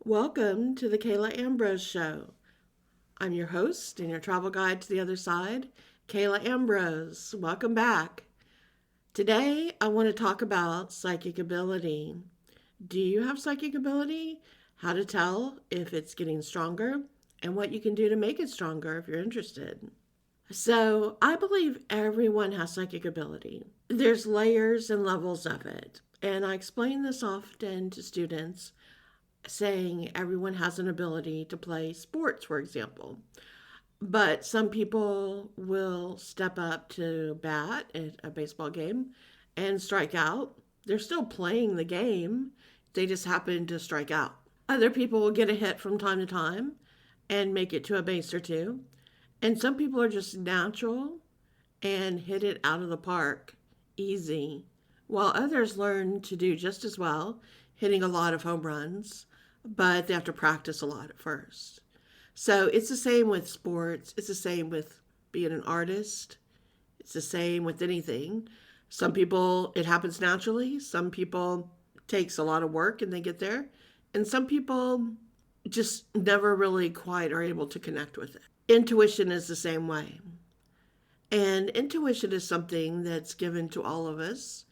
Welcome to the Kayla Ambrose Show. I'm your host and your travel guide to the other side, Kayla Ambrose. Welcome back. Today, I want to talk about psychic ability. Do you have psychic ability? How to tell if it's getting stronger, and what you can do to make it stronger if you're interested. So, I believe everyone has psychic ability. There's layers and levels of it. And I explain this often to students saying everyone has an ability to play sports, for example. But some people will step up to bat at a baseball game and strike out. They're still playing the game, they just happen to strike out. Other people will get a hit from time to time and make it to a base or two. And some people are just natural and hit it out of the park easy, while others learn to do just as well, hitting a lot of home runs, but they have to practice a lot at first. So it's the same with sports, it's the same with being an artist, it's the same with anything. Some people, it happens naturally, some people, it takes a lot of work and they get there, and some people just never really quite are able to connect with it. Intuition is the same way. And intuition is something that's given to all of us.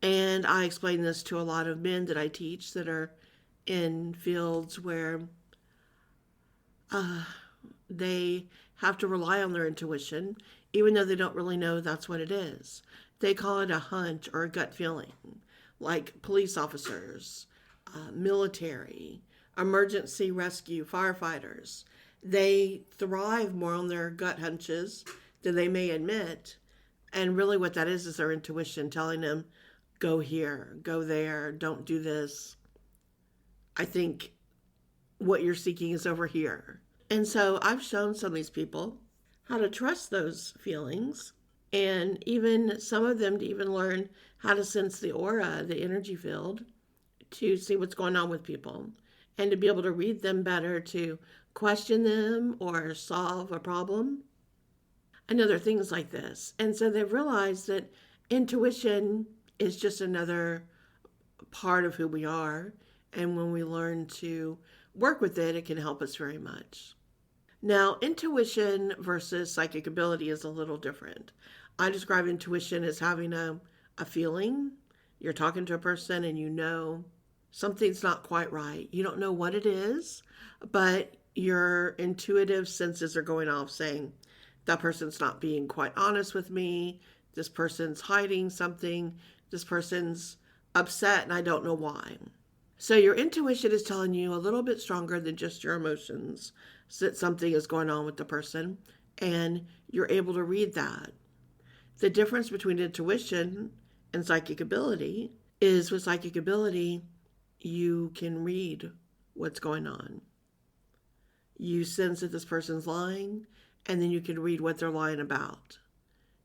And I explain this to a lot of men that I teach that are in fields where they have to rely on their intuition, even though they don't really know that's what it is. They call it a hunch or a gut feeling, like police officers, military, emergency rescue, firefighters. They thrive more on their gut hunches than they may admit. And really, what that is their intuition telling them, go here, go there, don't do this. I think what you're seeking is over here. And so I've shown some of these people how to trust those feelings, and even some of them to even learn how to sense the aura, the energy field, to see what's going on with people and to be able to read them better, to question them or solve a problem and other things like this. And so they've realized that intuition is just another part of who we are. And when we learn to work with it, it can help us very much. Now, intuition versus psychic ability is a little different. I describe intuition as having a feeling. You're talking to a person and you know something's not quite right. You don't know what it is, but your intuitive senses are going off saying, that person's not being quite honest with me. This person's hiding something. This person's upset and I don't know why. So your intuition is telling you a little bit stronger than just your emotions that something is going on with the person, and you're able to read that. The difference between intuition and psychic ability is with psychic ability, you can read what's going on. You sense that this person's lying, and then you can read what they're lying about.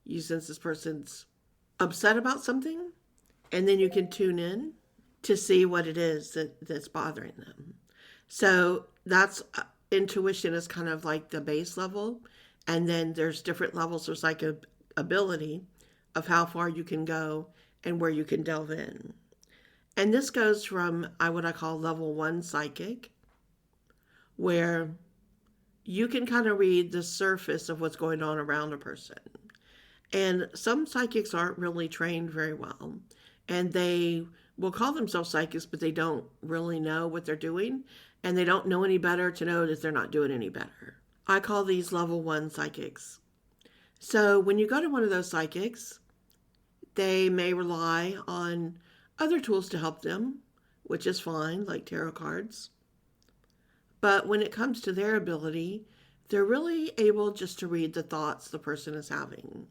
You sense this person's upset about something, and then you can tune in to see what it is that's bothering them. So that's intuition is kind of like the base level, and then there's different levels of psychic ability of how far you can go and where you can delve in. And this goes from what I call level 1 psychic, where you can kind of read the surface of what's going on around a person. And some psychics aren't really trained very well, and they will call themselves psychics, but they don't really know what they're doing, and they don't know any better to know that they're not doing any better. I call these level 1 psychics. So when you go to one of those psychics, they may rely on other tools to help them, which is fine, like tarot cards. But when it comes to their ability, they're really able just to read the thoughts the person is having.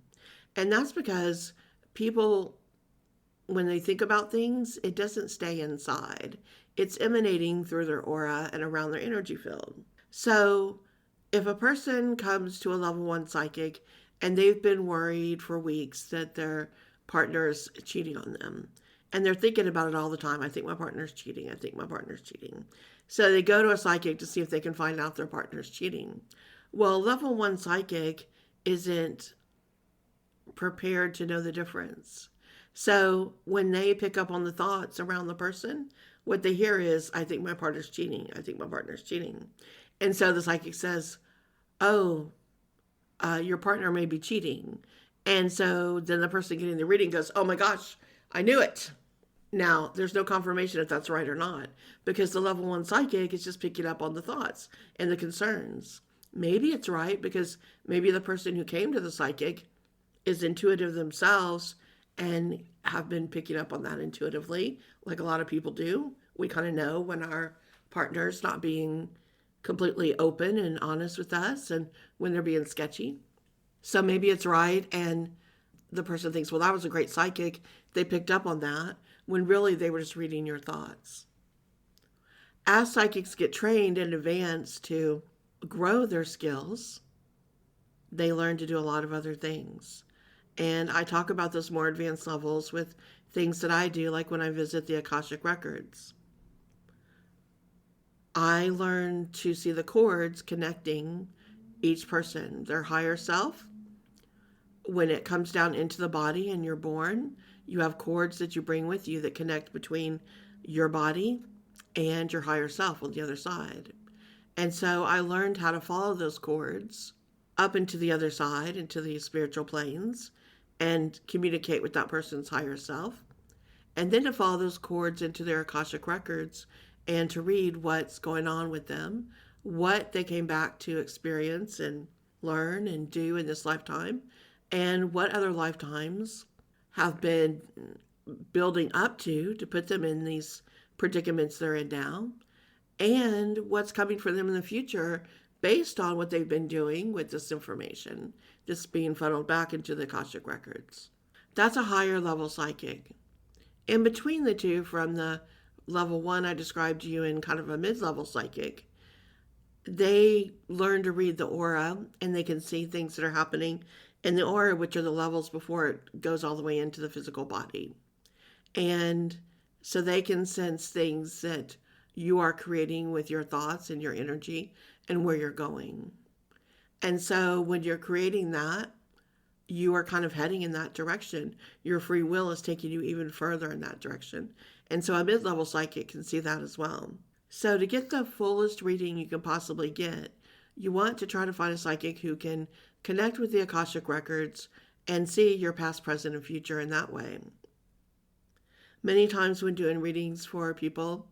And that's because people, when they think about things, it doesn't stay inside. It's emanating through their aura and around their energy field. So if a person comes to a level 1 psychic and they've been worried for weeks that their partner is cheating on them, and they're thinking about it all the time, I think my partner's cheating, I think my partner's cheating. So they go to a psychic to see if they can find out their partner's cheating. Well, level 1 psychic isn't prepared to know the difference. So when they pick up on the thoughts around the person, what they hear is, I think my partner's cheating. I think my partner's cheating. And so the psychic says, oh, your partner may be cheating. And so then the person getting the reading goes, oh my gosh, I knew it. Now, there's no confirmation if that's right or not, because the level one psychic is just picking up on the thoughts and the concerns. Maybe it's right because maybe the person who came to the psychic is intuitive themselves and have been picking up on that intuitively, like a lot of people do. We kind of know when our partner's not being completely open and honest with us and when they're being sketchy. So maybe it's right, and the person thinks, well, that was a great psychic. They picked up on that, when really they were just reading your thoughts. As psychics get trained in advance to grow their skills, they learn to do a lot of other things. And I talk about those more advanced levels with things that I do, like when I visit the Akashic Records. I learn to see the cords connecting each person, their higher self. When it comes down into the body and you're born, you have cords that you bring with you that connect between your body and your higher self on the other side. And so I learned how to follow those cords up into the other side, into the spiritual planes, and communicate with that person's higher self. And then to follow those cords into their Akashic Records and to read what's going on with them, what they came back to experience and learn and do in this lifetime, and what other lifetimes have been building up to put them in these predicaments they're in now, and what's coming for them in the future based on what they've been doing with this information, this being funneled back into the Akashic Records. That's a higher level psychic. In between the two, from the level one I described to you in kind of a mid-level psychic, they learn to read the aura and they can see things that are happening in the aura, which are the levels before it goes all the way into the physical body. And so they can sense things that you are creating with your thoughts and your energy and where you're going. And so when you're creating that, you are kind of heading in that direction. Your free will is taking you even further in that direction. And so a mid-level psychic can see that as well. So to get the fullest reading you can possibly get, you want to try to find a psychic who can connect with the Akashic Records and see your past, present, and future in that way. Many times when doing readings for people,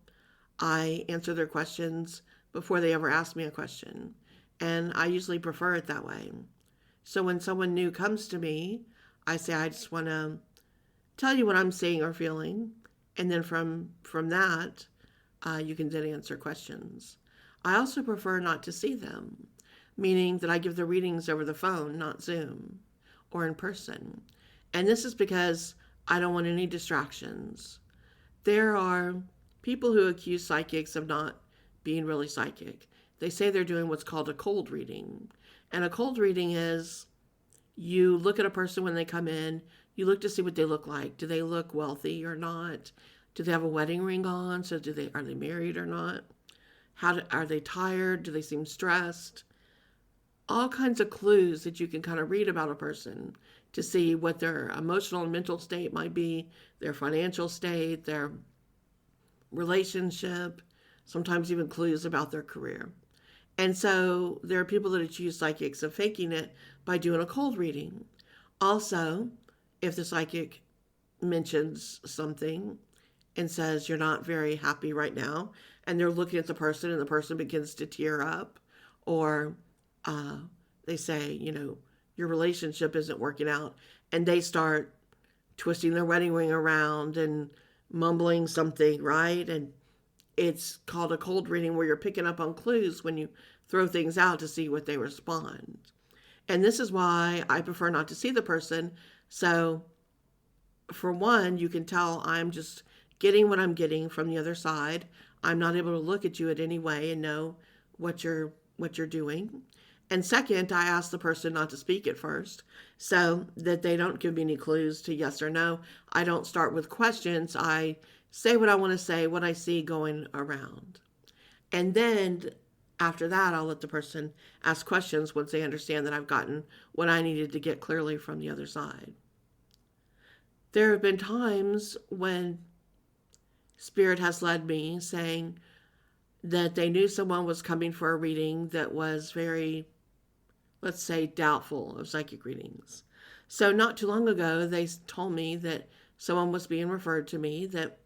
I answer their questions before they ever ask me a question. And I usually prefer it that way. So when someone new comes to me, I say, I just want to tell you what I'm seeing or feeling. And then from that, you can then answer questions. I also prefer not to see them, meaning that I give the readings over the phone, not Zoom or in person. And this is because I don't want any distractions. There are people who accuse psychics of not being really psychic. They say they're doing what's called a cold reading. And a cold reading is you look at a person when they come in, you look to see what they look like. Do they look wealthy or not? Do they have a wedding ring on? So are they married or not? Are they tired? Do they seem stressed? All kinds of clues that you can kind of read about a person to see what their emotional and mental state might be, their financial state, their relationship, sometimes even clues about their career. And so there are people that accuse psychics of faking it by doing a cold reading. Also, if the psychic mentions something and says you're not very happy right now, and they're looking at the person and the person begins to tear up, or they say, your relationship isn't working out, and they start twisting their wedding ring around and mumbling something, right? And it's called a cold reading, where you're picking up on clues when you throw things out to see what they respond. And this is why I prefer not to see the person. So for one, you can tell I'm just getting what I'm getting from the other side. I'm not able to look at you in any way and know what you're doing. And second, I ask the person not to speak at first so that they don't give me any clues to yes or no. I don't start with questions. I say what I want to say, what I see going around. And then after that, I'll let the person ask questions once they understand that I've gotten what I needed to get clearly from the other side. There have been times when Spirit has led me saying that they knew someone was coming for a reading that was very, let's say, doubtful of psychic readings. So not too long ago, they told me that someone was being referred to me that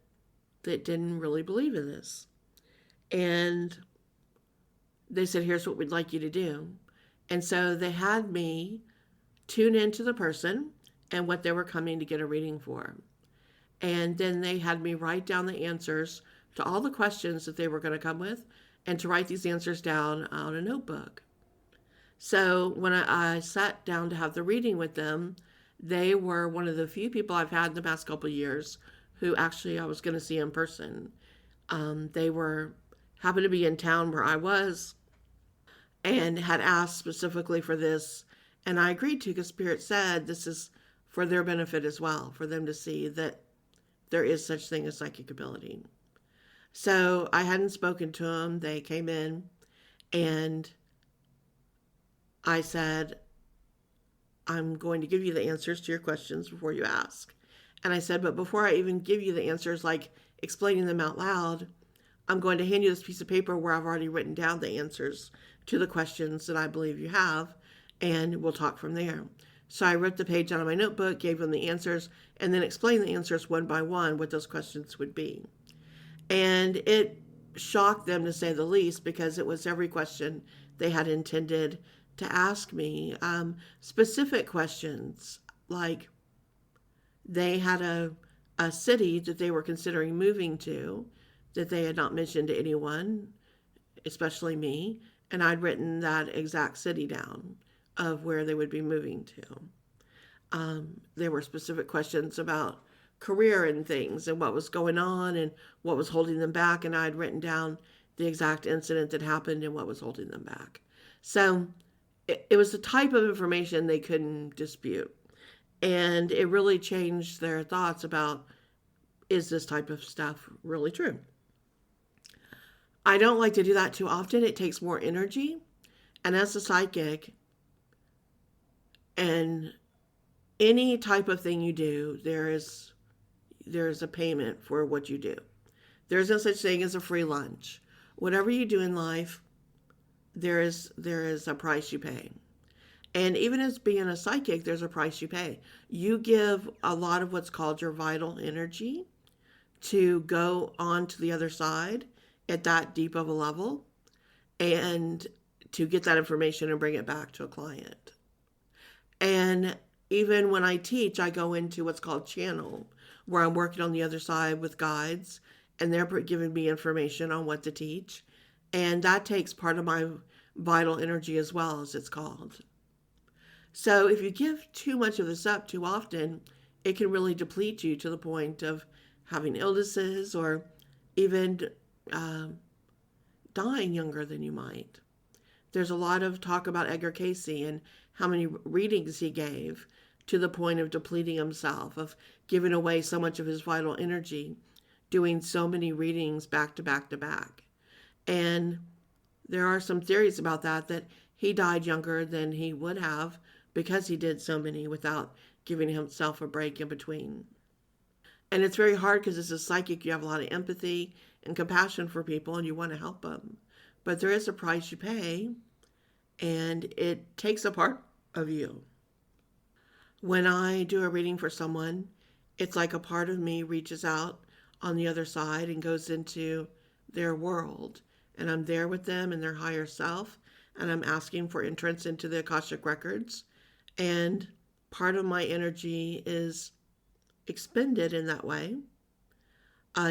didn't really believe in this. And they said, here's what we'd like you to do. And so they had me tune into the person and what they were coming to get a reading for. And then they had me write down the answers to all the questions that they were going to come with and to write these answers down on a notebook. So when I sat down to have the reading with them, they were one of the few people I've had in the past couple of years who actually I was going to see in person. They happened to be in town where I was and had asked specifically for this, and I agreed to because Spirit said this is for their benefit as well, for them to see that there is such thing as psychic ability. So I hadn't spoken to them. They came in and I said, I'm going to give you the answers to your questions before you ask. And I said, but before I even give you the answers, like explaining them out loud, I'm going to hand you this piece of paper where I've already written down the answers to the questions that I believe you have, and we'll talk from there. So I wrote the page out of my notebook, gave them the answers, and then explained the answers one by one, what those questions would be. And it shocked them, to say the least, because it was every question they had intended to ask me. Specific questions, like they had a city that they were considering moving to that they had not mentioned to anyone, especially me, and I'd written that exact city down of where they would be moving to. There were specific questions about career and things and what was going on and what was holding them back, and I'd written down the exact incident that happened and what was holding them back. So it was the type of information they couldn't dispute, and it really changed their thoughts about, is this type of stuff really true? I don't like to do that too often. It takes more energy, and as a psychic, and any type of thing you do, there's a payment for what you do. There's no such thing as a free lunch. Whatever you do in life, there is a price you pay. And even as being a psychic, there's a price you pay. You give a lot of what's called your vital energy to go on to the other side at that deep of a level and to get that information and bring it back to a client. And even when I teach, I go into what's called channel, where I'm working on the other side with guides, and they're giving me information on what to teach. And that takes part of my vital energy as well, as it's called. So if you give too much of this up too often, it can really deplete you to the point of having illnesses or even dying younger than you might. There's a lot of talk about Edgar Cayce and how many readings he gave, to the point of depleting himself, of giving away so much of his vital energy, doing so many readings back to back to back. And there are some theories about that he died younger than he would have because he did so many without giving himself a break in between. And it's very hard because as a psychic, you have a lot of empathy and compassion for people and you want to help them. But there is a price you pay, and it takes a part of you. When I do a reading for someone, it's like a part of me reaches out on the other side and goes into their world. And I'm there with them in their higher self, and I'm asking for entrance into the Akashic Records. And part of my energy is expended in that way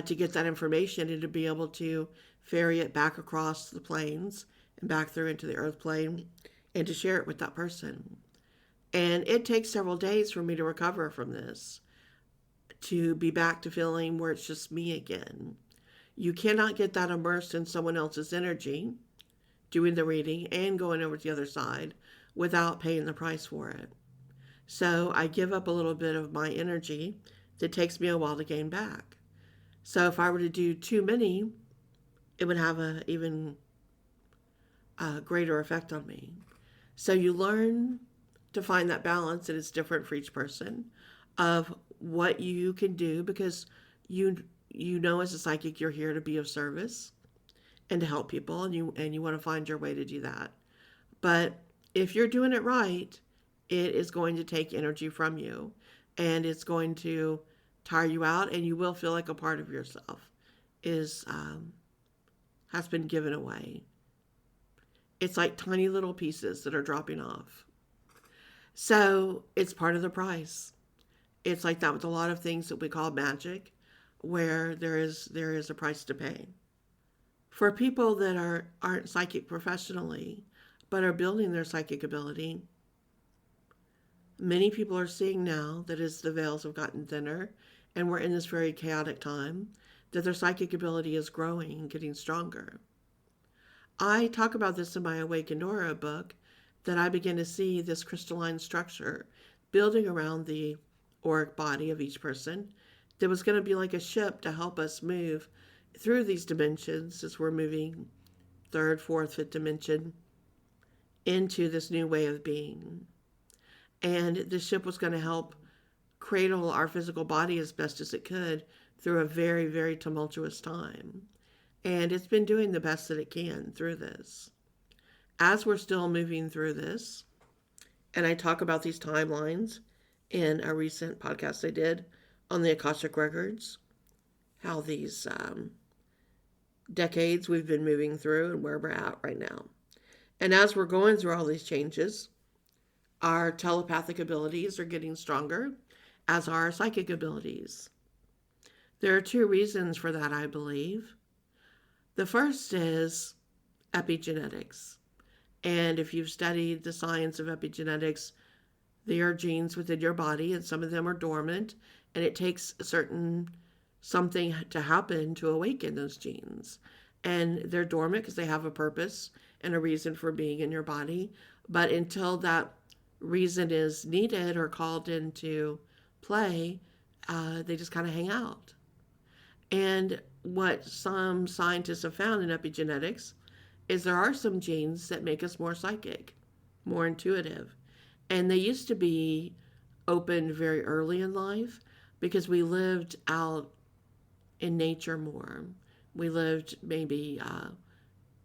to get that information and to be able to ferry it back across the planes and back through into the earth plane and to share it with that person. And it takes several days for me to recover from this, to be back to feeling where it's just me again. You cannot get that immersed in someone else's energy, doing the reading and going over to the other side, without paying the price for it. So I give up a little bit of my energy that takes me a while to gain back. So if I were to do too many, it would have an even greater effect on me. So you learn to find that balance, and it's different for each person, of what you can do, because you you know as a psychic you're here to be of service and to help people, and you want to find your way to do that. But if you're doing it right, it is going to take energy from you, and it's going to tire you out, and you will feel like a part of yourself is has been given away. It's like tiny little pieces that are dropping off. So it's part of the price. It's like that with a lot of things that we call magic, where there is a price to pay. For people that aren't psychic professionally, but are building their psychic ability, many people are seeing now that as the veils have gotten thinner and we're in this very chaotic time, that their psychic ability is growing and getting stronger. I talk about this in my Awakened Aura book, that I begin to see this crystalline structure building around the auric body of each person that was going to be like a ship to help us move through these dimensions as we're moving third, fourth, fifth dimension into this new way of being. And the ship was going to help cradle our physical body as best as it could through a very, very tumultuous time. And it's been doing the best that it can through this. As we're still moving through this, and I talk about these timelines in a recent podcast I did on the Akashic Records, how these decades we've been moving through and where we're at right now. And as we're going through all these changes, our telepathic abilities are getting stronger, as are our psychic abilities. There are two reasons for that, I believe. The first is epigenetics. And if you've studied the science of epigenetics, there are genes within your body, and some of them are dormant, and it takes something to happen to awaken those genes. And they're dormant because they have a purpose and a reason for being in your body. But until that reason is needed or called into play, they just kind of hang out. And what some scientists have found in epigenetics is there are some genes that make us more psychic, more intuitive. And they used to be opened very early in life because we lived out in nature more. We lived maybe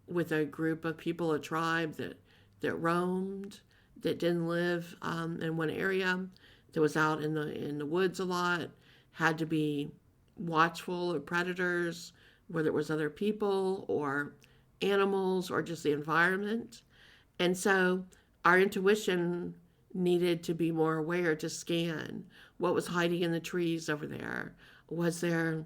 with a group of people, a tribe that roamed, that didn't live in one area, that was out in the woods a lot, had to be watchful of predators, whether it was other people or animals or just the environment. And so our intuition needed to be more aware, to scan what was hiding in the trees over there. Was there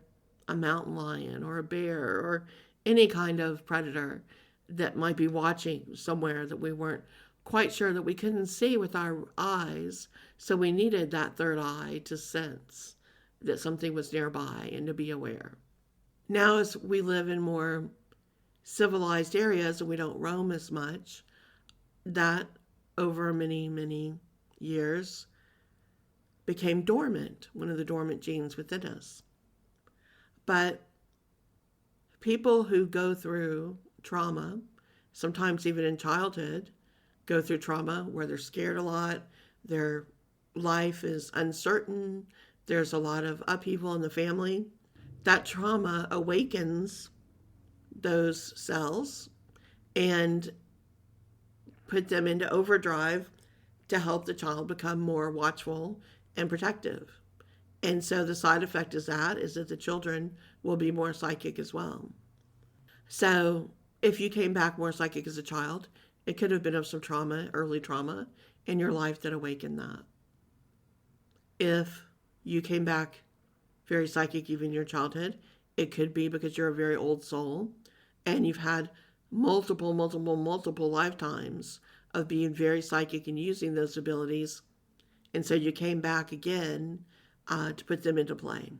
a mountain lion or a bear or any kind of predator that might be watching somewhere that we weren't quite sure, that we couldn't see with our eyes? So we needed that third eye to sense that something was nearby and to be aware. Now, as we live in more civilized areas and we don't roam as much, that over many, many years became dormant, one of the dormant genes within us. But people who go through trauma, sometimes even in childhood, go through trauma where they're scared a lot, their life is uncertain, there's a lot of upheaval in the family. That trauma awakens those cells and put them into overdrive to help the child become more watchful and protective. And so the side effect is that the children will be more psychic as well. So if you came back more psychic as a child, it could have been of some trauma, early trauma in your life that awakened that. If you came back very psychic even in your childhood, it could be because you're a very old soul and you've had multiple lifetimes of being very psychic and using those abilities. And so you came back again to put them into play.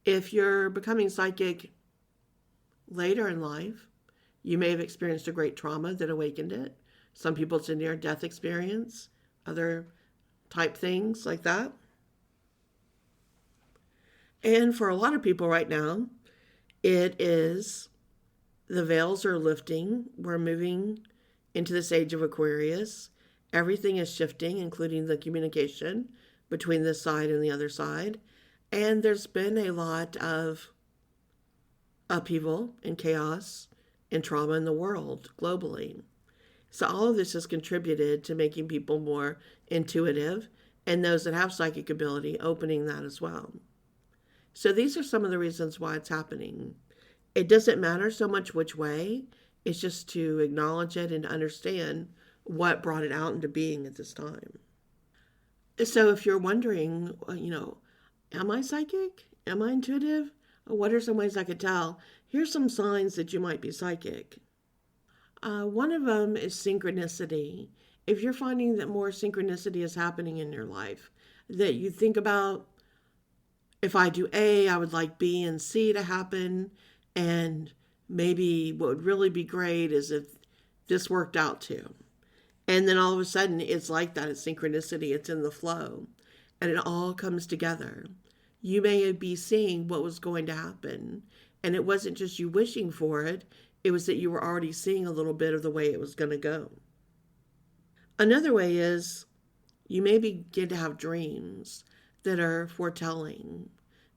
If you're becoming psychic later in life, you may have experienced a great trauma that awakened it. Some people, it's a near-death experience, other type things like that. And for a lot of people right now, it is the veils are lifting. We're moving into this age of Aquarius. Everything is shifting, including the communication between this side and the other side. And there's been a lot of upheaval and chaos and trauma in the world globally. So all of this has contributed to making people more intuitive, and those that have psychic ability opening that as well. So these are some of the reasons why it's happening. It doesn't matter so much which way, it's just to acknowledge it and understand what brought it out into being at this time. So if you're wondering, am I psychic? Am I intuitive? What are some ways I could tell? Here's some signs that you might be psychic. One of them is synchronicity. If you're finding that more synchronicity is happening in your life, that you think about, if I do A, I would like B and C to happen, and maybe what would really be great is if this worked out too. And then all of a sudden, it's like that. It's synchronicity. It's in the flow. And it all comes together. You may be seeing what was going to happen. And it wasn't just you wishing for it. It was that you were already seeing a little bit of the way it was going to go. Another way is you may begin to have dreams that are foretelling,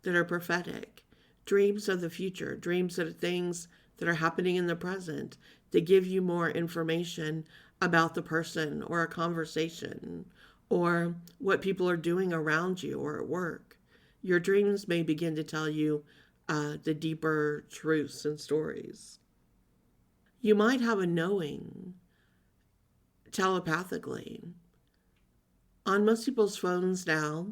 that are prophetic. Dreams of the future. Dreams of things that are happening in the present that give you more information about the person or a conversation or what people are doing around you or at work. Your dreams may begin to tell you the deeper truths and stories. You might have a knowing telepathically. On most people's phones now,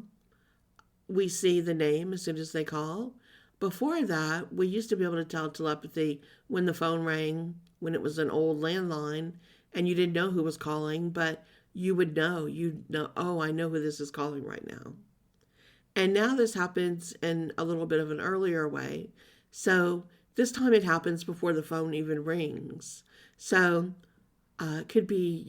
we see the name as soon as they call. Before that, we used to be able to tell telepathy when the phone rang, when it was an old landline, and you didn't know who was calling, but you would know. You'd know, oh, I know who this is calling right now. And now this happens in a little bit of an earlier way. So this time it happens before the phone even rings. So it could be,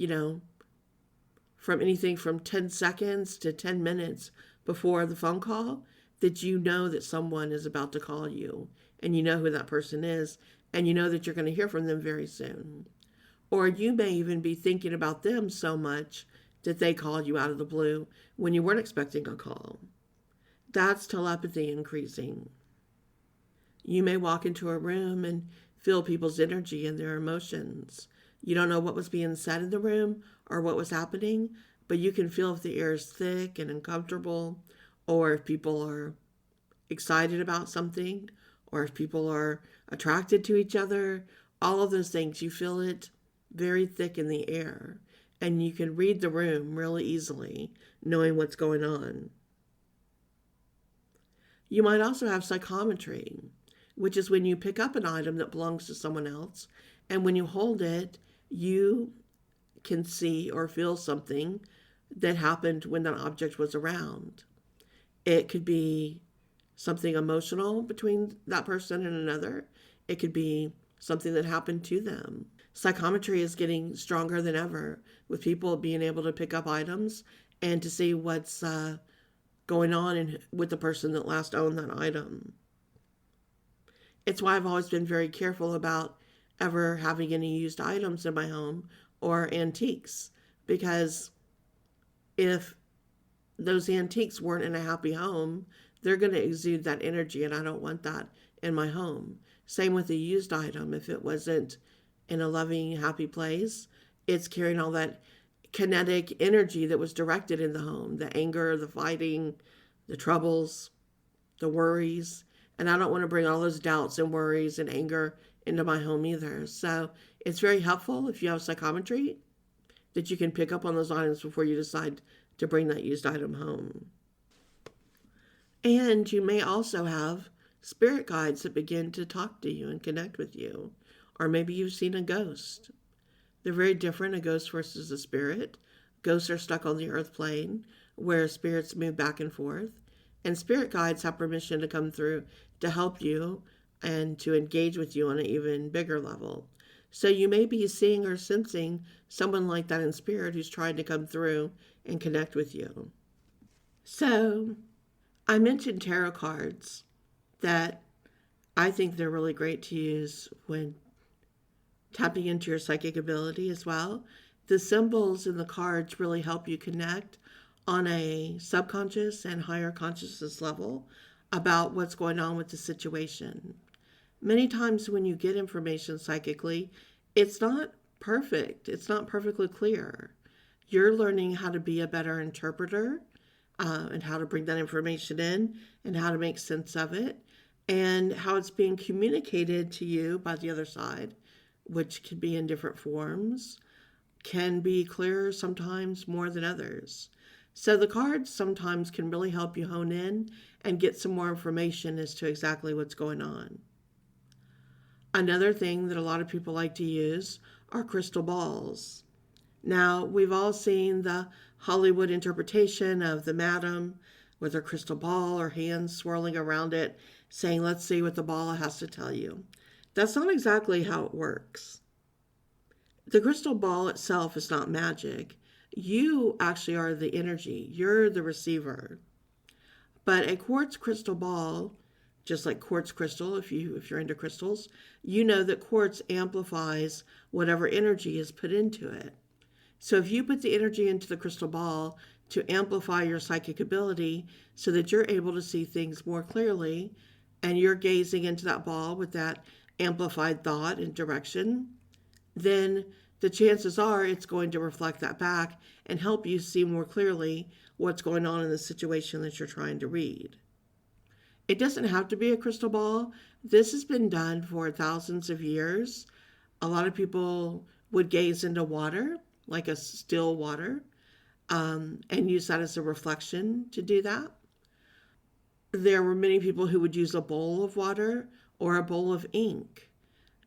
from anything from 10 seconds to 10 minutes before the phone call that you know that someone is about to call you and you know who that person is and you know that you're going to hear from them very soon. Or you may even be thinking about them so much that they called you out of the blue when you weren't expecting a call. That's telepathy increasing. You may walk into a room and feel people's energy and their emotions. You don't know what was being said in the room or what was happening, but you can feel if the air is thick and uncomfortable, or if people are excited about something, or if people are attracted to each other. All of those things, you feel it very thick in the air, and you can read the room really easily, knowing what's going on. You might also have psychometry, which is when you pick up an item that belongs to someone else, and when you hold it, you can see or feel something that happened when that object was around. It could be something emotional between that person and another. It could be something that happened to them. Psychometry is getting stronger than ever, with people being able to pick up items and to see what's going on with the person that last owned that item. It's why I've always been very careful about ever having any used items in my home or antiques, because if those antiques weren't in a happy home, they're going to exude that energy, and I don't want that in my home. Same with a used item. If it wasn't in a loving, happy place, it's carrying all that kinetic energy that was directed in the home, the anger, the fighting, the troubles, the worries. And I don't want to bring all those doubts and worries and anger into my home either. So it's very helpful if you have psychometry that you can pick up on those items before you decide to bring that used item home. And you may also have spirit guides that begin to talk to you and connect with you. Or maybe you've seen a ghost. They're very different, a ghost versus a spirit. Ghosts are stuck on the earth plane where spirits move back and forth. And spirit guides have permission to come through to help you and to engage with you on an even bigger level. So you may be seeing or sensing someone like that in spirit who's trying to come through and connect with you. So I mentioned tarot cards, that I think they're really great to use when tapping into your psychic ability as well. The symbols in the cards really help you connect on a subconscious and higher consciousness level about what's going on with the situation. Many times when you get information psychically, it's not perfect, it's not perfectly clear. You're learning how to be a better interpreter, and how to bring that information in and how to make sense of it and how it's being communicated to you by the other side, which can be in different forms, can be clearer sometimes more than others. So the cards sometimes can really help you hone in and get some more information as to exactly what's going on. Another thing that a lot of people like to use are crystal balls. Now, we've all seen the Hollywood interpretation of the madam with her crystal ball, her hands swirling around it, saying, let's see what the ball has to tell you. That's not exactly how it works. The crystal ball itself is not magic. You actually are the energy. You're the receiver. But a quartz crystal ball, just like quartz crystal, if you're into crystals, you know that quartz amplifies whatever energy is put into it. So if you put the energy into the crystal ball to amplify your psychic ability so that you're able to see things more clearly and you're gazing into that ball with that amplified thought and direction, then the chances are it's going to reflect that back and help you see more clearly what's going on in the situation that you're trying to read. It doesn't have to be a crystal ball. This has been done for thousands of years. A lot of people would gaze into water, like a still water, and use that as a reflection to do that. There were many people who would use a bowl of water or a bowl of ink,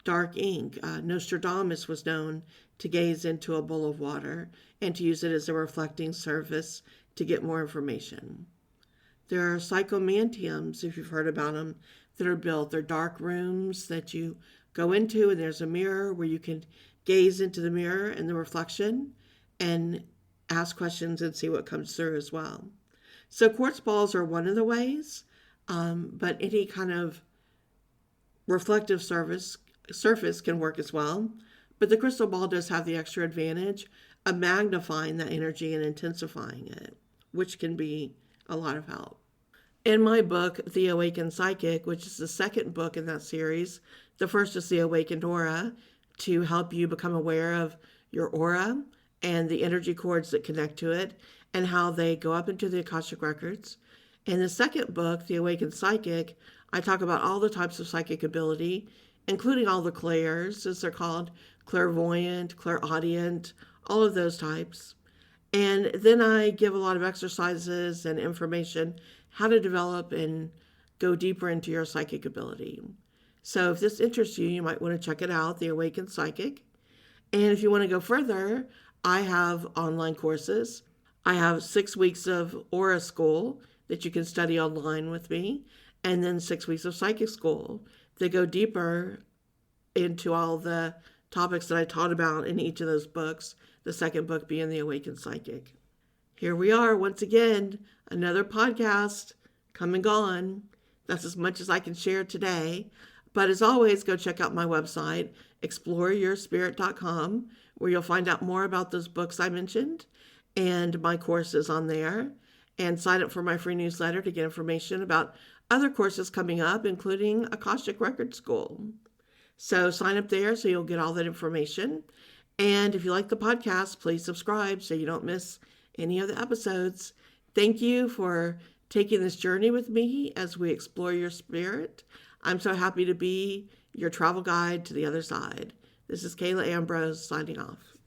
dark ink. Nostradamus was known to gaze into a bowl of water and to use it as a reflecting surface to get more information. There are psychomantiums, if you've heard about them, that are built. They're dark rooms that you go into, and there's a mirror where you can gaze into the mirror and the reflection and ask questions and see what comes through as well. So quartz balls are one of the ways, but any kind of reflective surface can work as well. But the crystal ball does have the extra advantage of magnifying that energy and intensifying it, which can be a lot of help. In my book, The Awakened Psychic, which is the second book in that series, the first is The Awakened Aura, to help you become aware of your aura and the energy cords that connect to it and how they go up into the Akashic Records. In the second book, The Awakened Psychic, I talk about all the types of psychic ability, including all the clairs, as they're called, clairvoyant, clairaudient, all of those types. And then I give a lot of exercises and information how to develop and go deeper into your psychic ability. So if this interests you, you might want to check it out, The Awakened Psychic. And if you want to go further, I have online courses. I have 6 weeks of Aura School that you can study online with me, and then 6 weeks of Psychic School that go deeper into all the topics that I taught about in each of those books, the second book being The Awakened Psychic. Here we are once again, another podcast come and gone. That's as much as I can share today. But as always, go check out my website, exploreyourspirit.com, where you'll find out more about those books I mentioned and my courses on there. And sign up for my free newsletter to get information about other courses coming up, including Akashic Record School. So sign up there so you'll get all that information. And if you like the podcast, please subscribe so you don't miss any of the episodes. Thank you for taking this journey with me as we explore your spirit. I'm so happy to be your travel guide to the other side. This is Kayla Ambrose signing off.